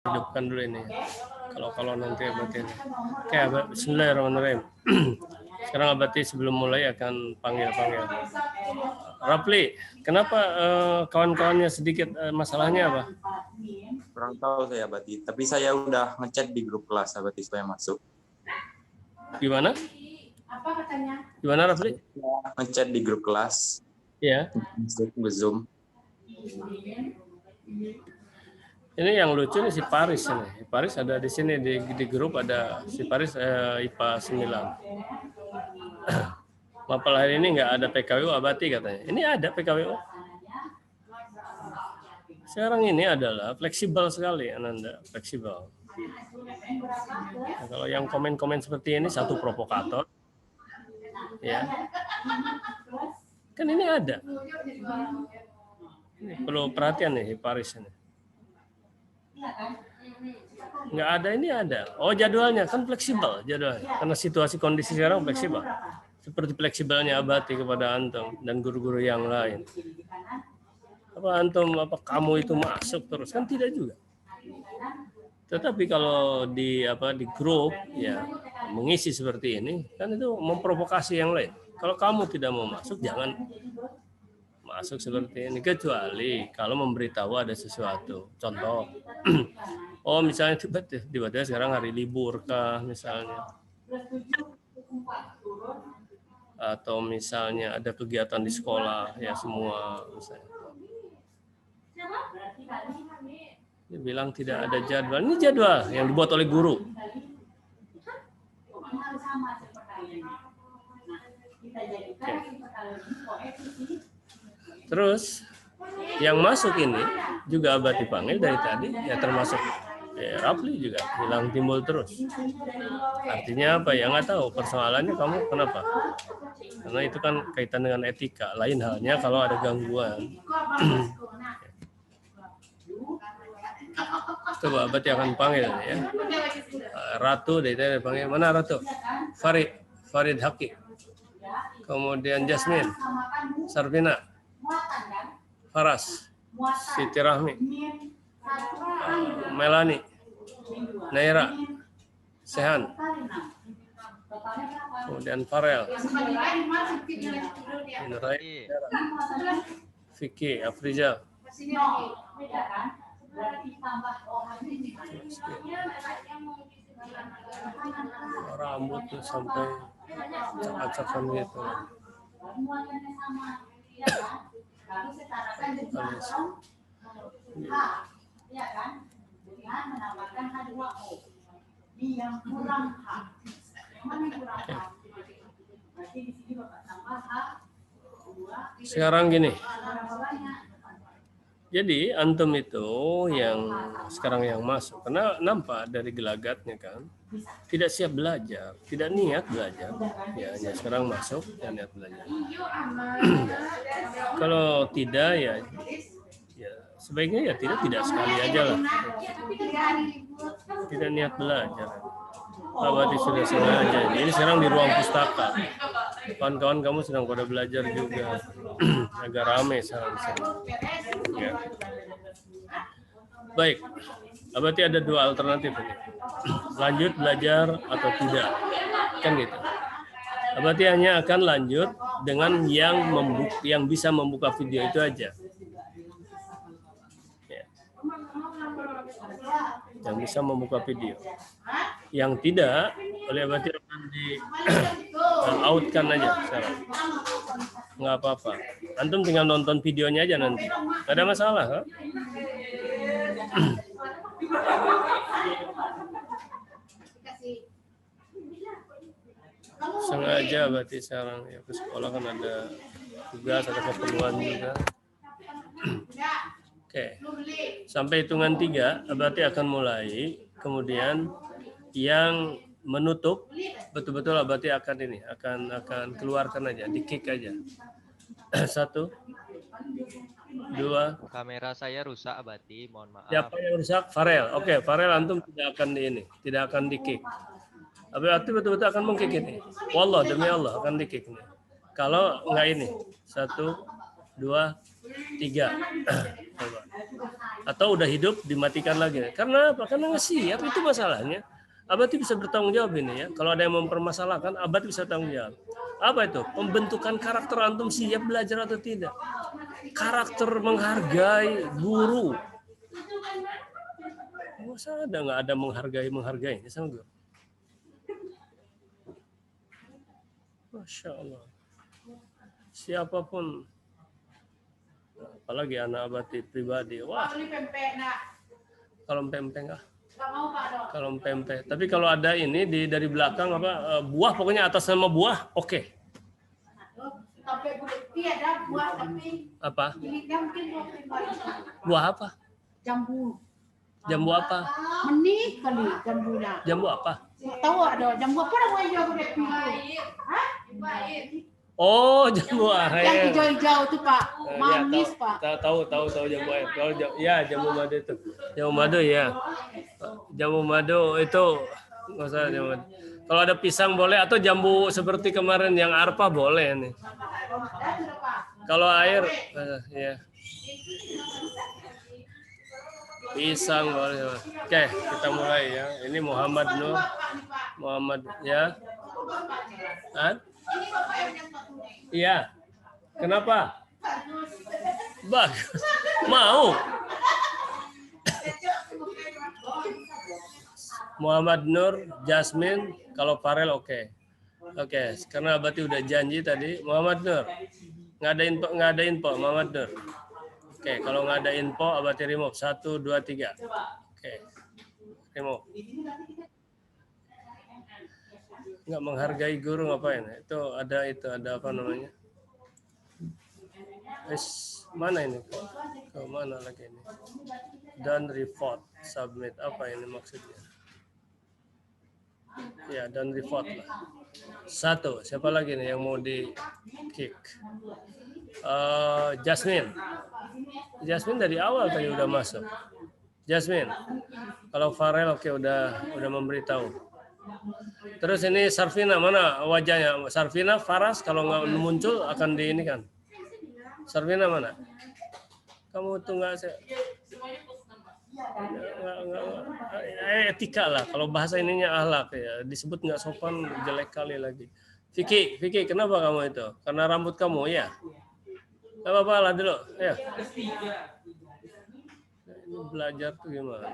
hidupkan dulu ini. Kalau nanti Abati ini. Oke, Bismillahirrahmanirrahim. Sekarang Abati sebelum mulai akan panggil. Rapli, kenapa kawan-kawannya sedikit masalahnya apa? Kurang tahu saya Abati, tapi saya udah ngechat di grup kelas Abati supaya masuk. Gimana? Apa katanya? Gimana Rapli? Ngechat di grup kelas. Ya. Zoom. Ini yang lucu nih si Paris ini. Paris ada di sini di grup ada si Paris IPA 9. Mapel hari ini nggak ada PKWU Abati katanya. Ini ada PKWU. Sekarang ini adalah fleksibel sekali Ananda, fleksibel. Nah, kalau yang komen-komen seperti ini satu provokator, ya. Kan ini ada. Ini perlu perhatian nih Paris ini. Nggak ada, ini ada. Oh jadwalnya kan fleksibel jadwalnya. Karena situasi kondisi sekarang fleksibel. Seperti fleksibelnya Abati kepada Antum dan guru-guru yang lain. Apa Antum, apa kamu itu masuk terus? Kan tidak juga. Tetapi kalau di grup ya mengisi seperti ini kan itu memprovokasi yang lain. Kalau kamu tidak mau masuk jangan masuk seperti ini, kecuali kalau memberitahu ada sesuatu. Contoh, oh misalnya tiba-tiba sekarang hari libur kah misalnya, atau misalnya ada kegiatan di sekolah ya semua misalnya. Dia bilang tidak ada jadwal. Ini jadwal yang dibuat oleh guru. Oke. Terus yang masuk ini juga Abati panggil dari tadi ya termasuk Rapli juga hilang timbul terus. Artinya apa ya nggak tahu persoalannya kamu kenapa? Karena itu kan kaitan dengan etika. Lain halnya kalau ada gangguan. Coba Abati akan panggil ya. Ratu dari tadi panggil mana Ratu? Farid Haki. Kemudian Jasmine, Sarvina. Faras, Siti Rahmi, Melani, Naira, Sehan, kemudian Farel, Vicky, Afriza, rambut tuh sampai acak-acakan gitu. Sekarang gini. Jadi antum itu yang sekarang yang masuk, karena nampak dari gelagatnya kan, tidak siap belajar, tidak niat belajar, ya hanya sekarang masuk dan niat belajar. Kalau tidak ya sebaiknya ya tidak sekali aja lah, tidak niat belajar. Abati sudah sengaja. Ini sekarang di ruang pustaka. Kawan-kawan kamu sedang pada belajar juga. Agak ramai sekarang di sini. Ya. Baik. Abati ada dua alternatif ini. Lanjut belajar atau tidak. Kan gitu. Abati hanya akan lanjut dengan yang bisa membuka video itu aja. Ya. Yang bisa membuka video. Yang tidak, oleh Abati akan di outkan aja sekarang. Nggak apa-apa. Antum tinggal nonton videonya aja nanti. Nggak ada masalah. Huh? Sengaja berarti sekarang ya ke sekolah kan ada tugas, ada keperluan juga. Oke. Sampai hitungan 3, berarti akan mulai. Kemudian yang menutup betul-betul Abati akan keluarkan aja, di kick aja. 1, 2. Kamera saya rusak Abati, mohon maaf. Siapa yang rusak? Farel. Oke, Farel antum tidak akan tidak akan di kick. Abati betul-betul akan meng-kick ini. Wallah demi Allah akan di kick ini. Kalau enggak ini. 1, 2, 3. Coba. Atau udah hidup dimatikan lagi. Karena apa? Karena nggak siap, itu masalahnya. Abati bisa bertanggung jawab ini ya. Kalau ada yang mempermasalahkan, Abati bisa tanggung jawab. Apa itu? Pembentukan karakter antum siap belajar atau tidak. Karakter menghargai guru. Masa nggak ada menghargai sama guru? Masya Allah. Siapapun, apalagi anak Abati pribadi. Wah, kalau pempek ah. Kalau pempek. Tapi kalau ada ini dari belakang apa buah, pokoknya atas nama buah, oke. Apa? Buah apa? Jambu. Jambu apa? Menik kali jambunya. Jambu apa? Tahu ada jambu apa namanya jambu pilih? Hah? Oh, jambu Yang air. hijau-hijau tuh Pak, manis Pak. Tahu jambu air. Kalau ya jambu madu itu. Jambu madu ya. Jambu madu itu nggak usah jambu madu. Kalau ada pisang boleh atau jambu seperti kemarin yang arpa boleh nih. Kalau air ya. Pisang boleh. Oke, kita mulai ya. Ini Muhammad Nur. Muhammad ya. Hah? Iya. Kenapa? Bagus. Mau. Muhammad Nur, Jasmine, kalau Farel oke. Oke, karena Abati udah janji tadi. Muhammad Nur. Nggak ada info Muhammad Nur. Oke, kalau nggak ada info Abati remove. 1, 2, 3. Oke. Remove. Nggak menghargai guru ngapain? Itu ada apa namanya? Mana ini? Ke mana lagi ini? Done report, submit. Apa ini maksudnya? Ya, done report lah. 1. Siapa lagi nih yang mau di kick? Jasmine. Jasmine dari awal tadi udah masuk. Jasmine. Kalau Farel oke udah memberitahu. Terus ini Sarvina, mana wajahnya? Sarvina, Faras, kalau nggak muncul akan di ini kan. Sarvina mana? Kamu tuh nggak etika lah. Kalau bahasa ininya ahlak ya. Disebut nggak sopan jelek kali lagi. Vicky, kenapa kamu itu? Karena rambut kamu ya? Gak apa-apa lah dulu. Ya. Ini belajar tuh gimana?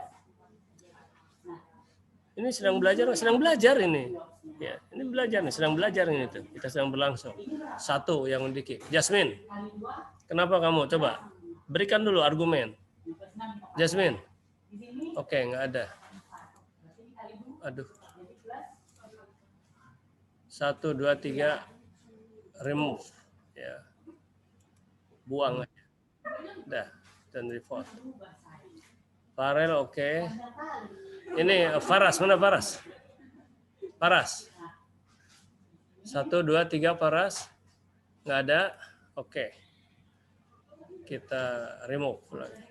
Ini sedang belajar ini. Ya, ini belajar nih, sedang belajar ini tuh. Kita sedang berlangsung. 1 yang dikit. Jasmine, kenapa kamu? Coba berikan dulu argumen. Jasmine, oke, nggak ada. Aduh. 1, 2, 3, remove. Ya, buang aja. Dah, dan report. Farel oke. Ini Faras, mana Faras? Faras. 1, 2, 3 Faras. Nggak ada. Oke. Kita remove lagi.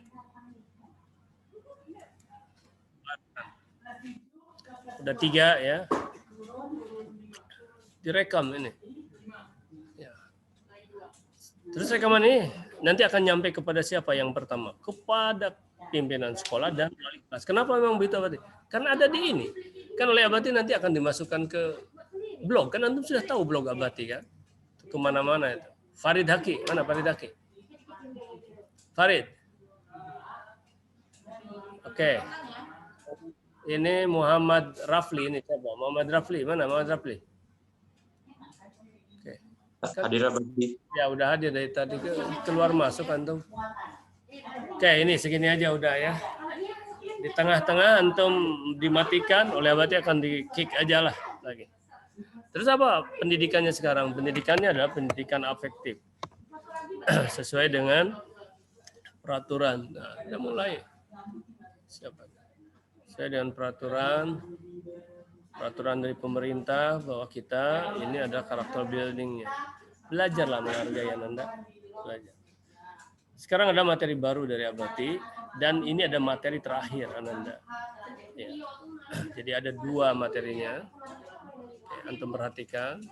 Udah 3 ya. Direkam ini. Ya. Terus rekaman ini nanti akan nyampe kepada siapa yang pertama? Kepada pimpinan sekolah dan wali kelas. Kenapa memang begitu Abati? Karena ada di ini. Kan oleh Abati nanti akan dimasukkan ke blog. Kan antum sudah tahu blog Abati kan? Kemana-mana itu. Farid Haki. Mana Farid Haki? Farid. Oke. Ini Muhammad Rafli. Ini coba. Muhammad Rafli. Mana Muhammad Rafli? Oke. Hadir Abati. Ya udah hadir dari tadi keluar masuk antum. Oke, ini segini aja udah ya. Di tengah-tengah antum dimatikan, oleh Abati akan di-kick aja lah lagi. Terus apa pendidikannya sekarang? Pendidikannya adalah pendidikan afektif. Sesuai dengan peraturan. Nah, kita mulai. Siapa? Sesuai dengan peraturan dari pemerintah bahwa kita ini ada karakter building-nya. Belajarlah menghargai Anda. Belajar. Sekarang ada materi baru dari Abati dan ini ada materi terakhir Ananda. Ya. Jadi ada 2 materinya. Oke, antum perhatikan.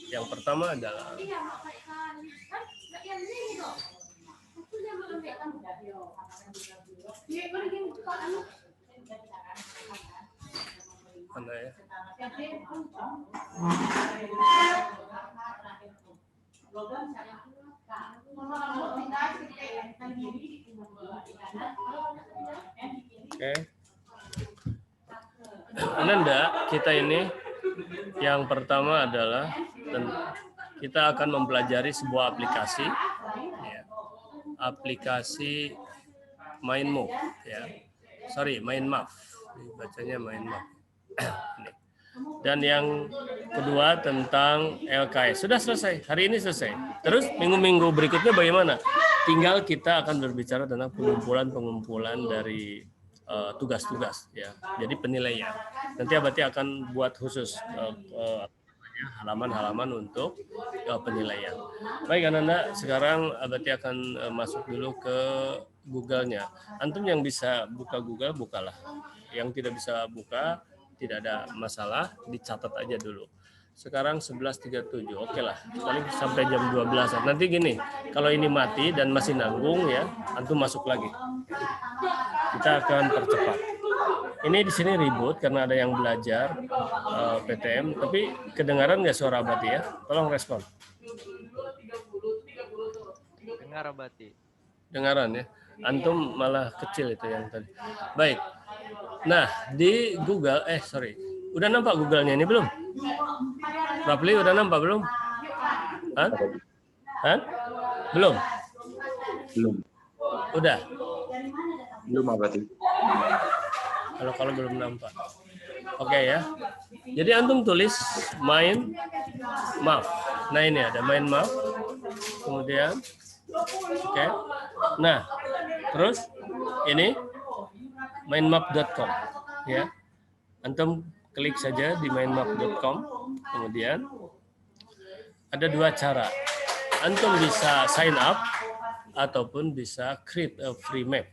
Yang pertama adalah Mana ya? Oke. Ananda, kita ini yang pertama adalah kita akan mempelajari sebuah aplikasi, ya. Aplikasi MindMove, ya. Sorry, MindMap. Bacanya MindMap. Dan yang kedua tentang LKS. Sudah selesai, hari ini selesai. Terus minggu-minggu berikutnya bagaimana? Tinggal kita akan berbicara tentang pengumpulan dari tugas-tugas, ya. Jadi penilaian. Nanti Abati akan buat khusus halaman-halaman untuk penilaian. Baik Ananda, sekarang Abati akan masuk dulu ke Google-nya. Antum yang bisa buka Google, bukalah. Yang tidak bisa buka, tidak ada masalah, dicatat aja dulu. Sekarang 11.37, oke lah, paling sampai jam 12. Nanti gini, kalau ini mati dan masih nanggung ya, antum masuk lagi. Kita akan percepat. Ini di sini ribut karena ada yang belajar PTM, tapi kedengaran nggak suara Abati ya? Tolong respon. Dengar Abati. Dengaran ya? Antum malah kecil itu yang tadi. Baik. Nah, di Google, udah nampak Google-nya ini belum? Rapli udah nampak belum? Hah? Hah? Belum? Belum. Udah? Belum Abati. Kalau belum nampak. Oke ya. Jadi antum tulis MindMap. Nah ini ada MindMap. Kemudian, oke. Nah, terus ini mindmap.com ya. Antum klik saja di mindmap.com. Kemudian ada dua cara. Antum bisa sign up ataupun bisa create a free map.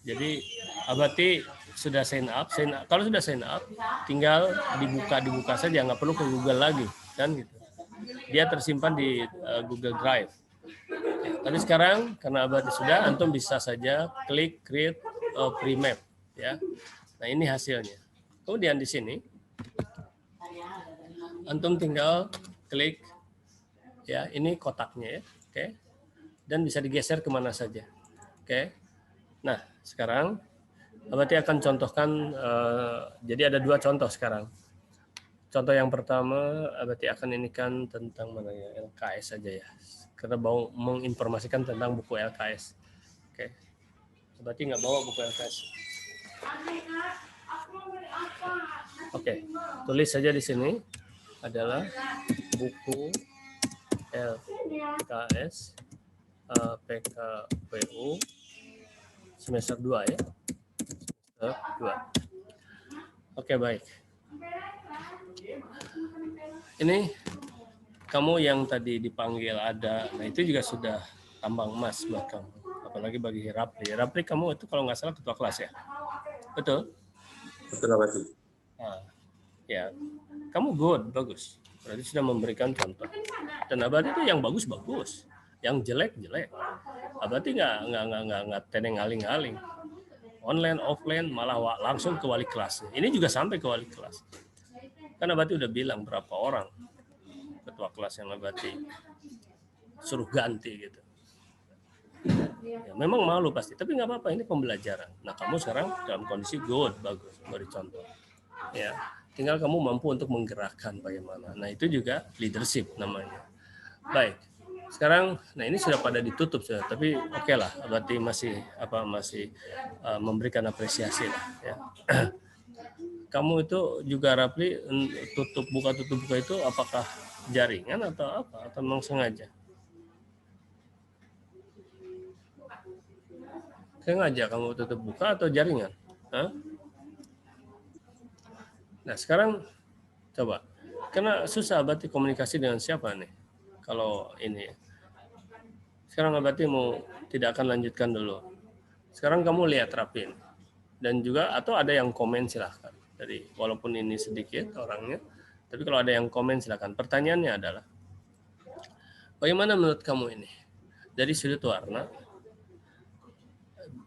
Jadi Abati sudah sign up. Kalau sudah sign up, tinggal dibuka saja, nggak perlu ke Google lagi, kan gitu. Dia tersimpan di Google Drive. Tapi sekarang karena Abati sudah, antum bisa saja klik create a free map, ya. Nah ini hasilnya. Kemudian di sini antum tinggal klik, ya. Ini kotaknya ya, oke. Dan bisa digeser kemana saja, oke. Nah, sekarang Abati akan contohkan, jadi ada dua contoh sekarang. Contoh yang pertama, Abati akan inikan tentang mana ya, LKS saja ya. Karena mau menginformasikan tentang buku LKS. Oke. Abati nggak bawa buku LKS. Oke, tulis saja di sini adalah buku LKS PKPU semester 2 ya. Semester 2. Oke, baik. Ini kamu yang tadi dipanggil ada, nah itu juga sudah tambang emas buat kamu. Apalagi bagi Rapli. Rapli kamu itu kalau nggak salah ketua kelas ya? Betul? Betul Abati. Nah, ya, kamu good, bagus. Berarti sudah memberikan contoh. Dan Abati itu yang bagus-bagus, yang jelek-jelek. Abati nggak teneng aling-aling. Online, offline, malah langsung ke wali kelas. Ini juga sampai ke wali kelas. Kan Abati udah bilang berapa orang ketua kelas yang Abati suruh ganti gitu. Ya, memang malu pasti, tapi nggak apa-apa, ini pembelajaran. Nah kamu sekarang dalam kondisi good, bagus, beri contoh. Ya, tinggal kamu mampu untuk menggerakkan bagaimana. Nah itu juga leadership namanya. Baik, sekarang, nah ini sudah pada ditutup sudah, tapi oke lah, Abati masih memberikan apresiasi lah. Ya. Kamu itu juga Rapli tutup buka itu apakah jaringan atau apa? Atau memang sengaja? Sengaja kamu tutup buka atau jaringan? Hah? Nah sekarang coba, karena susah Abati komunikasi dengan siapa nih? Kalau ini, sekarang Abati tidak akan lanjutkan dulu. Sekarang kamu lihat rapin, dan juga atau ada yang komen silahkan. Jadi walaupun ini sedikit orangnya, tapi kalau ada yang komen silakan. Pertanyaannya adalah, bagaimana menurut kamu ini? Dari sudut warna,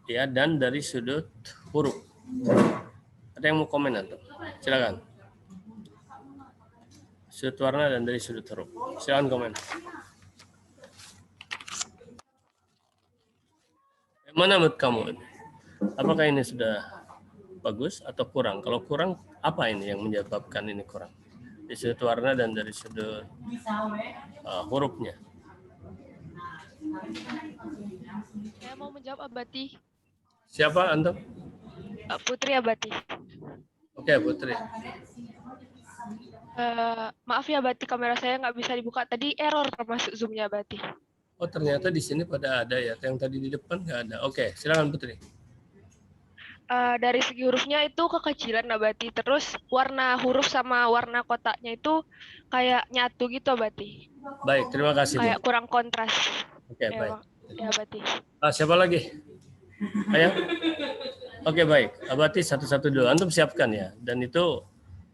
ya, dan dari sudut huruf. Ada yang mau komen antum? Silakan. Sudut warna dan dari sudut huruf. Silakan komen. Mana menurut kamu? Apakah ini sudah bagus atau kurang? Kalau kurang, apa ini yang menyebabkan ini kurang? Dari sudut warna dan dari sudut hurufnya. Saya mau menjawab Abati. Siapa antum? Putri Abati. Oke, Putri. Maaf ya Abati, kamera saya nggak bisa dibuka. Tadi error termasuk zoomnya Abati. Oh, ternyata di sini pada ada ya. Yang tadi di depan nggak ada. Oke, silakan Putri. Dari segi hurufnya itu kekecilan Abati. Terus warna huruf sama warna kotaknya itu kayak nyatu gitu Abati. Baik, terima kasih. Kayak kurang kontras. Oke, baik. Ya Abati. Siapa lagi? Ayo. Oke, baik. Abati satu-satu dulu. Antum siapkan ya. Dan itu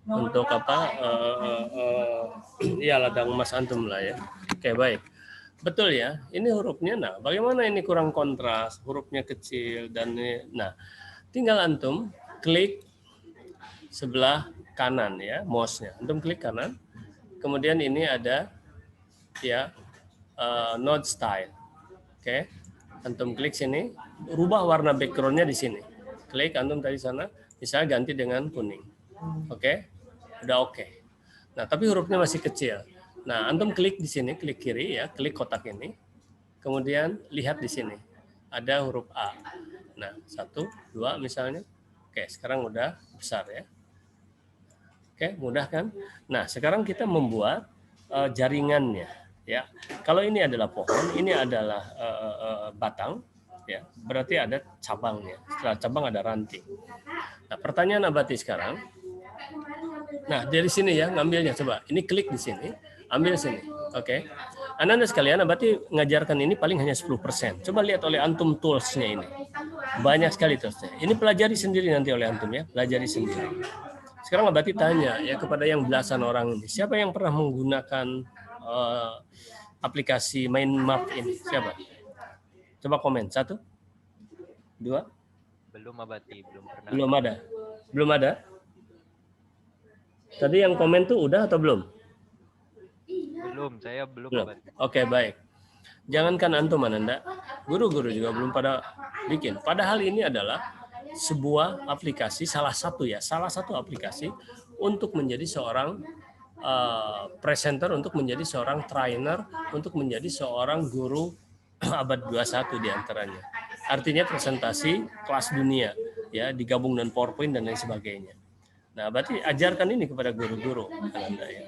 untuk apa? Ya ladang emas antum lah ya. Oke, baik. Betul ya. Ini hurufnya. Nah, bagaimana ini kurang kontras? Hurufnya kecil dan ini. Nah, tinggal antum klik sebelah kanan ya, mouse-nya. Antum klik kanan. Kemudian ini ada ya node style. Oke. Antum klik sini, rubah warna background-nya di sini. Klik antum tadi sana, misalnya ganti dengan kuning. Oke. Udah oke. Nah, tapi hurufnya masih kecil. Nah, antum klik di sini, klik kiri ya, klik kotak ini. Kemudian lihat di sini. Ada huruf A. Nah, 1, 2 misalnya. Oke, sekarang udah besar ya. Oke, mudah kan? Nah, sekarang kita membuat jaringannya ya. Kalau ini adalah pohon, ini adalah batang ya. Berarti ada cabangnya. Setelah cabang ada ranting. Nah, pertanyaan Abati sekarang. Nah, dari sini ya, ngambilnya coba. Ini klik di sini, ambil sini. Oke. Anda sekalian, Abati ngajarkan ini paling hanya 10%. Coba lihat oleh antum tools-nya ini. Banyak sekali toolsnya. Ini pelajari sendiri nanti oleh antum ya, pelajari sendiri. Sekarang Abati tanya ya kepada yang belasan orang ini, siapa yang pernah menggunakan aplikasi Mind Map ini? Siapa? Coba komen. 1, 2. Belum Abati, belum pernah. Belum ada. Belum ada. Tadi yang komen tuh udah atau belum? Belum, saya belum Belum. Abati. Oke, baik. Jangankan antum Ananda, guru-guru juga belum pada bikin. Padahal ini adalah sebuah aplikasi, salah satu aplikasi untuk menjadi seorang presenter, untuk menjadi seorang trainer, untuk menjadi seorang guru abad 21 diantaranya. Artinya presentasi kelas dunia, ya digabung dengan PowerPoint dan lain sebagainya. Nah, berarti ajarkan ini kepada guru-guru Ananda ya.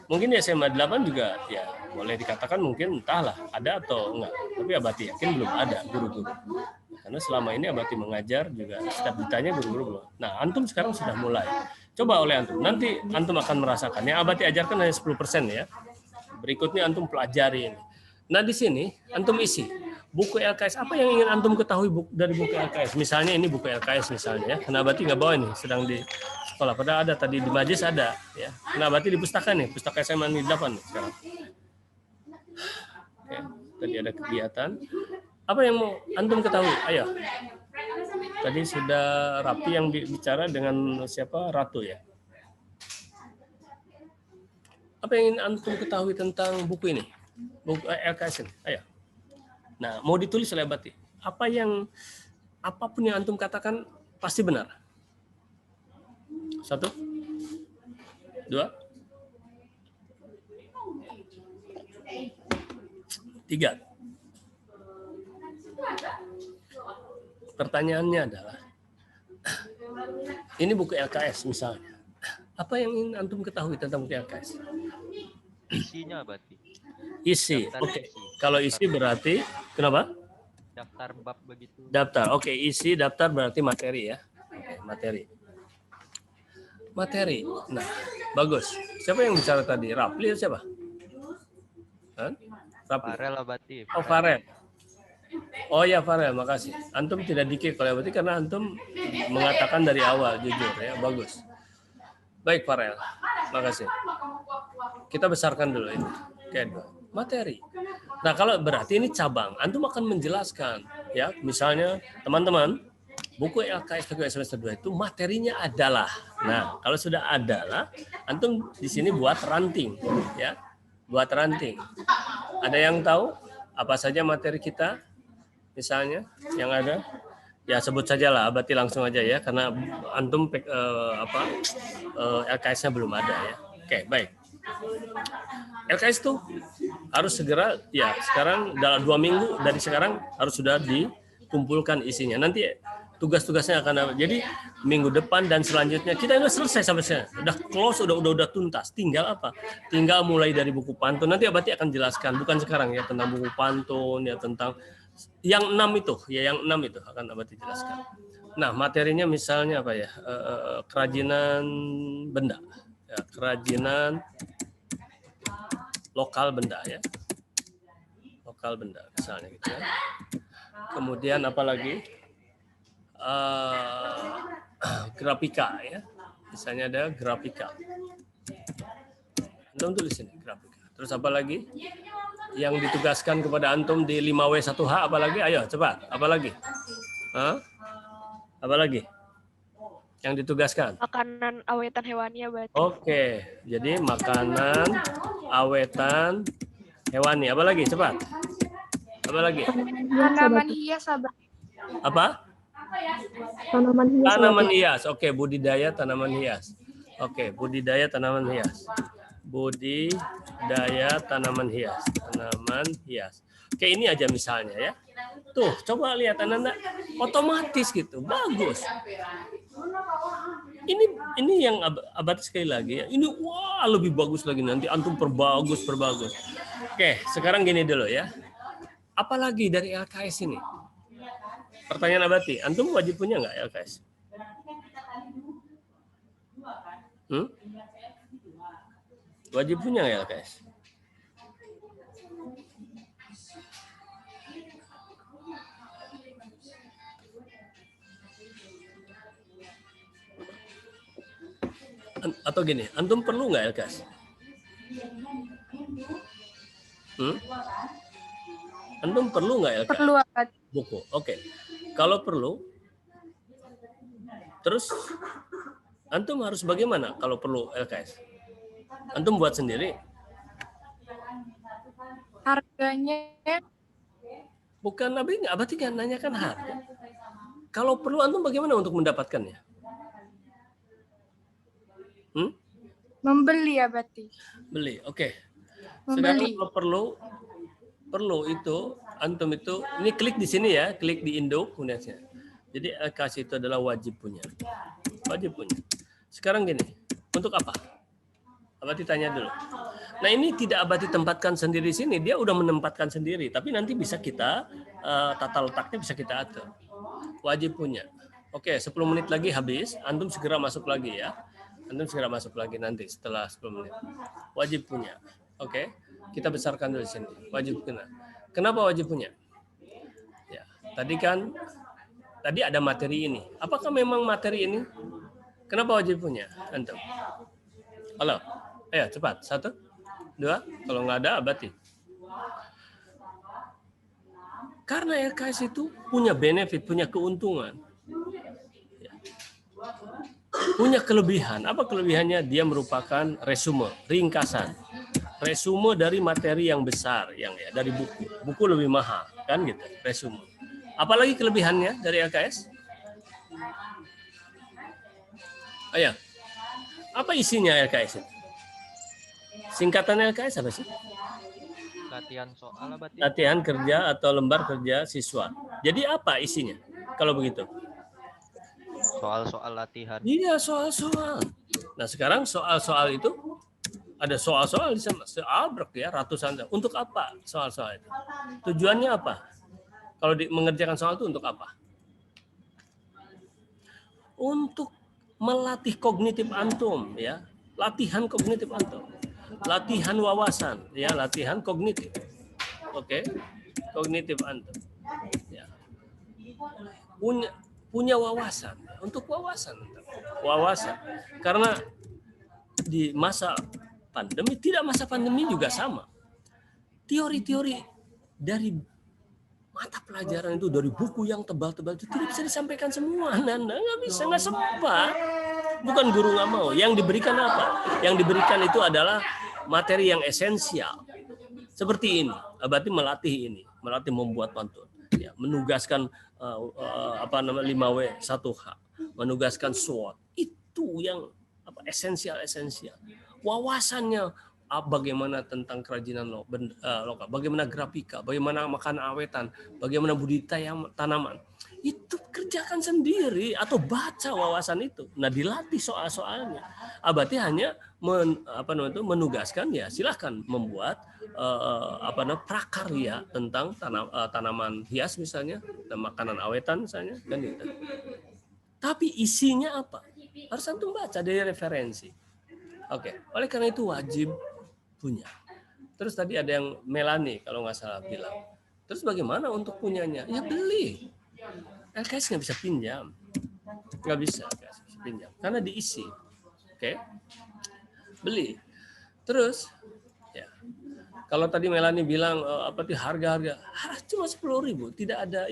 Mungkin di SMA 8 juga ya boleh dikatakan mungkin entahlah ada atau enggak. Tapi Abati yakin belum ada guru-guru. Karena selama ini Abati mengajar juga setiap ditanya guru-guru belum. Nah, antum sekarang sudah mulai. Coba oleh antum. Nanti antum akan merasakan. Yang Abati ajarkan hanya 10% ya. Berikutnya antum pelajari ini. Nah, di sini antum isi buku LKS. Apa yang ingin antum ketahui dari buku LKS? Misalnya ini buku LKS misalnya ya. Karena Abati nggak bawa ini, sedang di sekolah. Padahal ada tadi di Majlis ada ya. Nah, berarti di pustaka nih, pustaka SMA 8 nih sekarang. Oke, tadi ada kegiatan. Apa yang mau antum ketahui? Ayo. Tadi sudah Rapi yang bicara dengan siapa? Ratu ya. Apa yang ingin antum ketahui tentang buku ini? Buku LKS ini. Ayo. Nah, mau ditulis oleh Abati. Apapun yang antum katakan pasti benar. 1, 2, 3. Pertanyaannya adalah, ini buku LKS misalnya. Apa yang ingin antum ketahui tentang buku LKS? Isinya Abati. Isi. Daftar Oke. isi. Kalau isi berarti kenapa? Daftar bab begitu. Daftar. Oke, isi daftar berarti materi ya. Oke, materi. Nah, bagus. Siapa yang bicara tadi? Rapli atau siapa? Rapli. Farel Abati. Oh, Farel. Oh ya, Farel, makasih. Antum tidak dikit kalau berarti karena antum mengatakan dari awal jujur ya, bagus. Baik, Farel. Makasih. Kita besarkan dulu ini. Oke, materi. Nah, kalau berarti ini cabang, antum akan menjelaskan ya, misalnya teman-teman, buku LKS PKWS semester 2 itu materinya adalah. Nah, kalau sudah adalah, antum di sini buat ranting ya. Buat ranting. Ada yang tahu apa saja materi kita? Misalnya yang ada? Ya sebut saja lah, Abati langsung aja ya, karena antum LKS-nya belum ada ya. Oke, baik. LKS itu harus segera, ya sekarang dalam 2 minggu dari sekarang harus sudah dikumpulkan isinya. Nanti tugas-tugasnya akan ada. Jadi minggu depan dan selanjutnya kita udah selesai sampai sini. Udah close, udah tuntas. Tinggal apa? Tinggal mulai dari buku pantun. Nanti Abati akan jelaskan, bukan sekarang ya, tentang buku pantun ya, tentang yang 6 itu, ya yang 6 itu akan Abati jelaskan. Nah, materinya misalnya apa ya? Kerajinan benda. Ya, kerajinan lokal benda ya. Lokal benda misalnya gitu ya. Kemudian apa lagi? Grafika ya. Misalnya ada grafika. Antum tulis ini grafika. Terus apa lagi? Yang ditugaskan kepada antum di 5W1H apa lagi? Ayo cepat. Apa lagi? Hah? Apa lagi? Yang ditugaskan? Makanan awetan hewani ya berarti. Oke. Jadi makanan awetan hewani. Apa lagi? Cepat. Apa lagi? Tanaman hias, Abah. Apa? Tanaman hias. Tanaman hias. Oke, budidaya tanaman hias. Oke, budidaya tanaman hias. Budidaya tanaman hias. Tanaman hias. Oke, ini aja misalnya ya. Tuh, coba lihat anak-anak, otomatis gitu. Bagus. Ini yang Abati sekali lagi ya. Ini wah lebih bagus lagi, nanti antum perbagus. Oke, sekarang gini dulu ya. Apalagi dari LKS ini? Pertanyaan Abati, antum wajib punya nggak LKS? Wajib punya nggak LKS? Atau gini, antum perlu nggak LKS? Antum perlu nggak LKS? Perlu, Abah. Buku, oke. Kalau perlu, terus antum harus bagaimana kalau perlu LKS? Antum buat sendiri? Harganya Bukan, Abati nggak nanyakan harga. Kalau perlu antum bagaimana untuk mendapatkannya? membeli, Abah. Beli, oke. Sekarang Membeli. kalau perlu itu antum itu ini klik di sini ya, klik di induk kemudian. Jadi LKS itu adalah wajib punya. Wajib punya. Sekarang gini, untuk apa? Abati tanya dulu. Nah, ini tidak Abati tempatkan sendiri sini, dia udah menempatkan sendiri, tapi nanti bisa kita tata letaknya bisa kita atur. Wajib punya. Oke, 10 menit lagi habis, antum segera masuk lagi ya. Antum segera masuk lagi nanti setelah 10 menit. Wajib punya. Oke, kita besarkan dulu di sini. Wajib punya. Kenapa wajib punya? Ya, tadi ada materi ini. Apakah memang materi ini? Kenapa wajib punya? Antum. Halo. Ayo cepat. 1, 2. Kalau nggak ada, Abati. Karena LKS itu punya benefit, punya keuntungan. Ya. Punya kelebihan. Apa kelebihannya? Dia merupakan resume, ringkasan. Resume dari materi yang besar, yang ya dari buku. Buku lebih mahal, kan gitu. Resume. Apalagi kelebihannya dari LKS? Ayo. Apa isinya LKS itu? Singkatan LKS apa sih? Latihan soal, Abah. Latihan kerja atau lembar kerja siswa. Jadi apa isinya? Kalau begitu? Soal-soal latihan. Iya, soal-soal. Nah, sekarang soal-soal itu ada soal-soal di sana, seabrek ya, ratusan. Untuk apa soal-soal itu? Tujuannya apa? Kalau mengerjakan soal itu untuk apa? Untuk melatih kognitif antum, ya. Latihan kognitif antum. Latihan wawasan, ya, latihan kognitif. Oke. Kognitif antum. Ya. Punya wawasan, untuk wawasan. Karena di masa pandemi, tidak masa pandemi juga sama. Teori-teori dari mata pelajaran itu, dari buku yang tebal-tebal itu tidak bisa disampaikan semua. Nanda nggak bisa, nggak sempat. Bukan guru nggak mau. Yang diberikan apa? Yang diberikan itu adalah materi yang esensial. Seperti ini, berarti melatih membuat pantun, ya, menugaskan 5W 1H, menugaskan SWOT. Itu yang esensial. Wawasannya bagaimana tentang kerajinan lokal, bagaimana grafika, bagaimana makanan awetan, bagaimana budidaya tanaman. Itu kerjakan sendiri atau baca wawasan itu. Nah, dilatih soal-soalnya. Berarti hanya menugaskan, ya silahkan membuat prakarya tentang tanaman hias misalnya, dan makanan awetan misalnya, kan gitu. Tapi isinya apa? Harus antum baca dari referensi. Oke, oleh karena itu wajib punya. Terus tadi ada yang Melani kalau nggak salah bilang. Terus bagaimana untuk punyanya? Ya beli. LKS nggak bisa pinjam, nggak bisa pinjam karena diisi. Oke, beli. Terus, ya kalau tadi Melani bilang harga cuma 10.000, tidak ada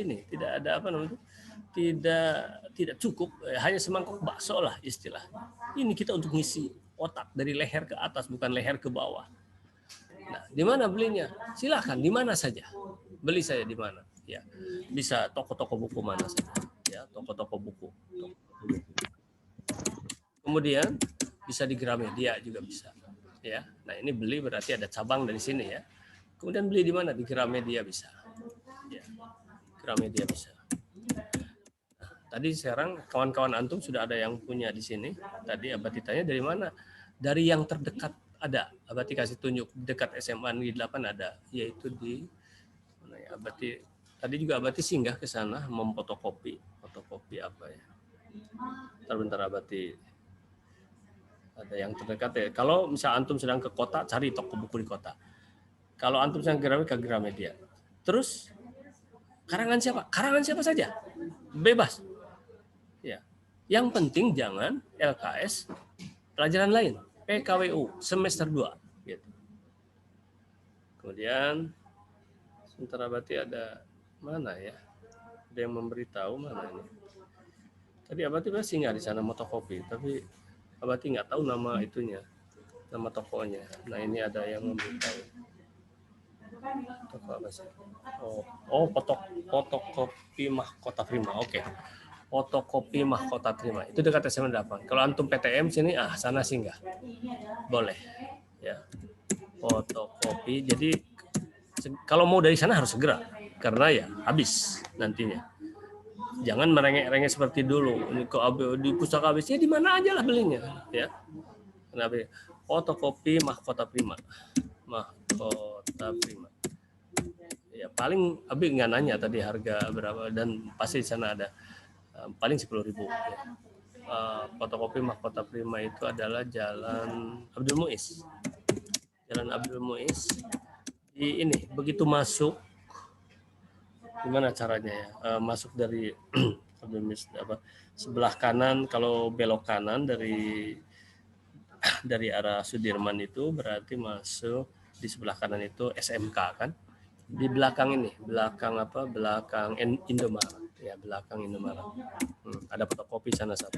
tidak cukup, hanya semangkok bakso lah istilah. Ini kita untuk ngisi otak dari leher ke atas, bukan leher ke bawah. Nah, di mana belinya? Silahkan, di mana saja. Beli saya di mana? Ya, bisa toko-toko buku mana saja. Ya, toko-toko buku. Kemudian bisa di Gramedia juga bisa. Ya, nah ini beli berarti ada cabang dari sini ya. Kemudian beli di mana? Di Gramedia bisa. Ya, Gramedia bisa. Nah, tadi sekarang kawan-kawan antum sudah ada yang punya di sini. Tadi Abati tanya dari mana? Dari yang terdekat ada. Abati kasih tunjuk dekat SMA Negeri 8 ada, yaitu di mana ya? Abati tadi juga Abati singgah ke sana memfotokopi apa ya? Bentar Abati ada yang terdekat ya. Kalau misal antum sedang ke kota, cari toko buku di kota. Kalau antum sedang ke Gramedia. Terus karangan siapa? Karangan siapa saja. Bebas. Ya. Yang penting jangan LKS pelajaran lain, PKWU semester 2 gitu. Kemudian sementara Abati ada mana ya? Ada yang memberitahu mana ini? Tadi Abati masih nggak di sana fotokopi, tapi Abati nggak tahu nama itunya, nama tokonya. Nah ini ada yang memberitahu. Toko apa sih? Fotokopi Mahkota Prima. Oke. Fotokopi Mahkota Prima. Itu dekat SMA 8. Kalau antum PTM sini, sana singgah. Boleh. Ya. Fotokopi. Jadi kalau mau dari sana harus segera. Karena ya habis nantinya. Jangan merengek-rengek seperti dulu. Ini di pustaka habisnya di mana aja lah belinya, ya. Kenapa? Fotokopi Mahkota Prima. Mahkota Prima. Ya paling Abi nggak nanya tadi harga berapa dan pasti di sana ada paling 10.000. Ya. Fotokopi Mahkota Prima itu adalah Jalan Abdul Muiz. Jalan Abdul Muiz. Di ini begitu masuk. Gimana caranya ya? Masuk dari sebelah kanan, kalau belok kanan dari arah Sudirman itu berarti masuk di sebelah kanan itu SMK kan? Di belakang ini, belakang Indomaret ya, belakang Indomaret. Ada fotokopi sana satu.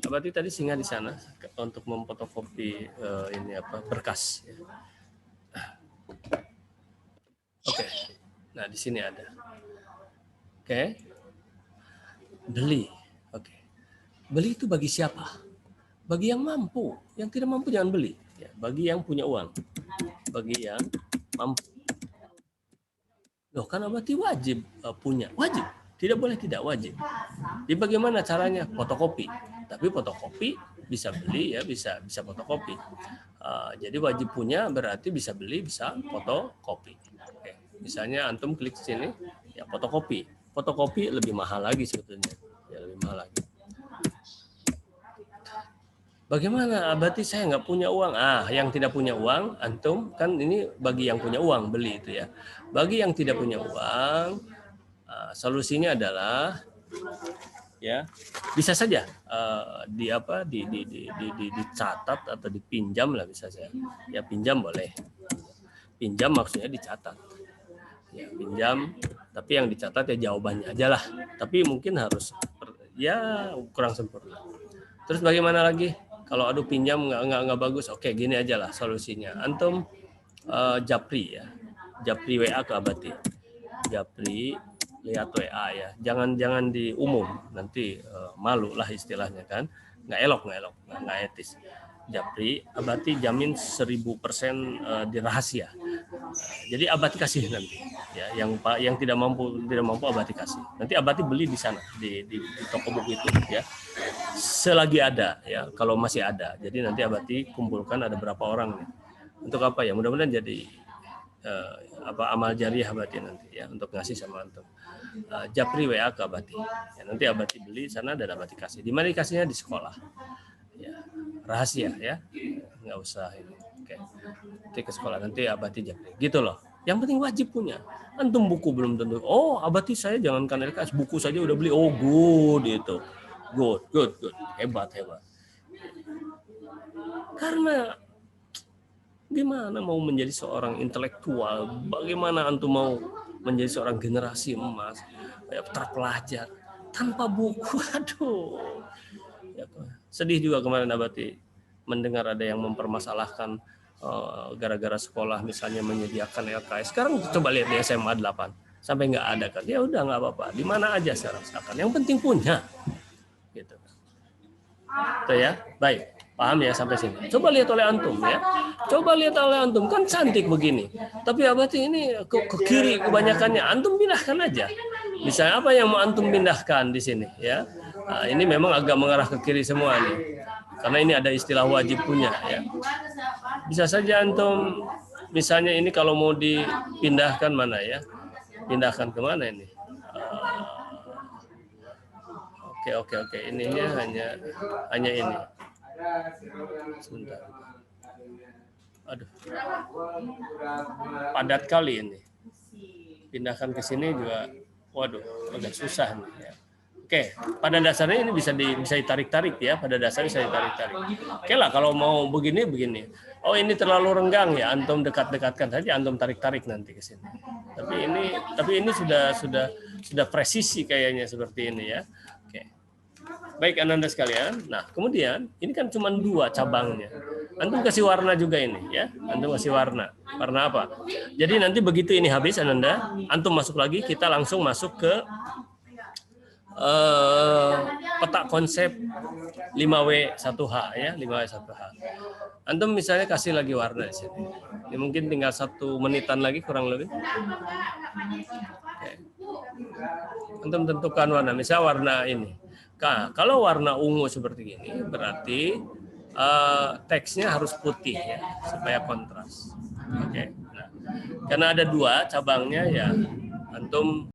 Berarti tadi singgah di sana untuk memfotokopi berkas ya. Oke. Nah, di sini ada. Oke. Beli. Oke. Beli itu bagi siapa? Bagi yang mampu. Yang tidak mampu jangan beli. Ya, bagi yang punya uang. Bagi yang mampu. Loh, kan berarti wajib punya. Wajib. Tidak boleh tidak wajib. Jadi bagaimana caranya? Fotokopi. Tapi fotokopi bisa beli ya, bisa fotokopi. Jadi wajib punya berarti bisa beli, bisa fotokopi. Oke. Misalnya antum klik sini, ya fotokopi. Fotokopi lebih mahal lagi sebetulnya. Ya lebih mahal lagi. Bagaimana? Berarti saya nggak punya uang. Yang tidak punya uang, antum kan ini bagi yang punya uang beli itu ya. Bagi yang tidak punya uang, solusinya adalah ya bisa saja dicatat atau dipinjam lah bisa saja. Ya pinjam boleh. Pinjam maksudnya dicatat. Ya pinjam, tapi yang dicatat ya jawabannya aja lah. Tapi mungkin harus ya kurang sempurna. Terus bagaimana lagi? Kalau aduh pinjam nggak bagus, oke gini aja lah solusinya. Antum japri ya, japri WA ke Abati. Japri lihat WA ya, jangan di umum, nanti malu lah istilahnya kan, nggak elok, nggak etis. Japri, Abati jamin 1000% dirahasia. Jadi Abati kasih nanti, ya yang tidak mampu Abati kasih. Nanti Abati beli di sana di toko buku itu ya, selagi ada ya, kalau masih ada. Jadi nanti Abati kumpulkan ada berapa orang nih. Untuk apa ya? Mudah-mudahan jadi amal jariah Abati nanti ya, untuk ngasih sama antum. Japri WA ke Abati. Ya, nanti Abati beli sana dan Abati kasih. Di mana dikasihnya? Di sekolah. Ya, rahasia ya. Nggak usah ini. Oke. Nanti ke sekolah nanti Abati japri. Gitu loh. Yang penting wajib punya. Antum buku belum tentu. Oh, Abati saya jangankan LKS, buku saja udah beli. Oh, good itu. Good. Hebat. Karena gimana mau menjadi seorang intelektual? Bagaimana antum mau menjadi seorang generasi emas, terpelajar tanpa buku? Aduh, ya, sedih juga kemarin Abati mendengar ada yang mempermasalahkan gara-gara sekolah misalnya menyediakan LKS. Sekarang coba lihat di SMA 8 sampai nggak ada kan? Ya udah nggak apa-apa, di mana aja sekarang. Yang penting punya, gitu. Itu ya, baik. Paham ya sampai sini. Coba lihat oleh antum ya. Kan cantik begini. Tapi Abati ini ke kiri kebanyakannya. Antum pindahkan aja. Misalnya apa yang mau antum pindahkan di sini ya. Nah, ini memang agak mengarah ke kiri semua nih. Karena ini ada istilah wajib punya ya. Bisa saja antum misalnya ini kalau mau dipindahkan mana ya? Pindahkan ke mana ini? Oke. Ininya hanya ini. Sebentar. Aduh. Padat kali ini. Pindahkan ke sini juga waduh, agak susah nih ya. Oke, pada dasarnya ini bisa ditarik-tarik ya, pada dasarnya bisa ditarik-tarik. Oke lah kalau mau begini. Oh, ini terlalu renggang ya, antum dekat-dekatkan saja, antum tarik-tarik nanti ke sini. Tapi ini sudah presisi kayaknya seperti ini ya. Baik Ananda sekalian. Nah, kemudian ini kan cuma 2 cabangnya. Antum kasih warna juga ini ya. Antum kasih warna. Warna apa? Jadi nanti begitu ini habis Ananda, antum masuk lagi, kita langsung masuk ke peta konsep 5W1H ya, 5W1H. Antum misalnya kasih lagi warna di sini. Ini mungkin tinggal 1 menitan lagi kurang lebih. Oke. Antum tentukan warna, misalnya warna ini. Nah, kalau warna ungu seperti ini berarti teksnya harus putih ya supaya kontras. Oke. Nah, karena ada 2 cabangnya ya, antum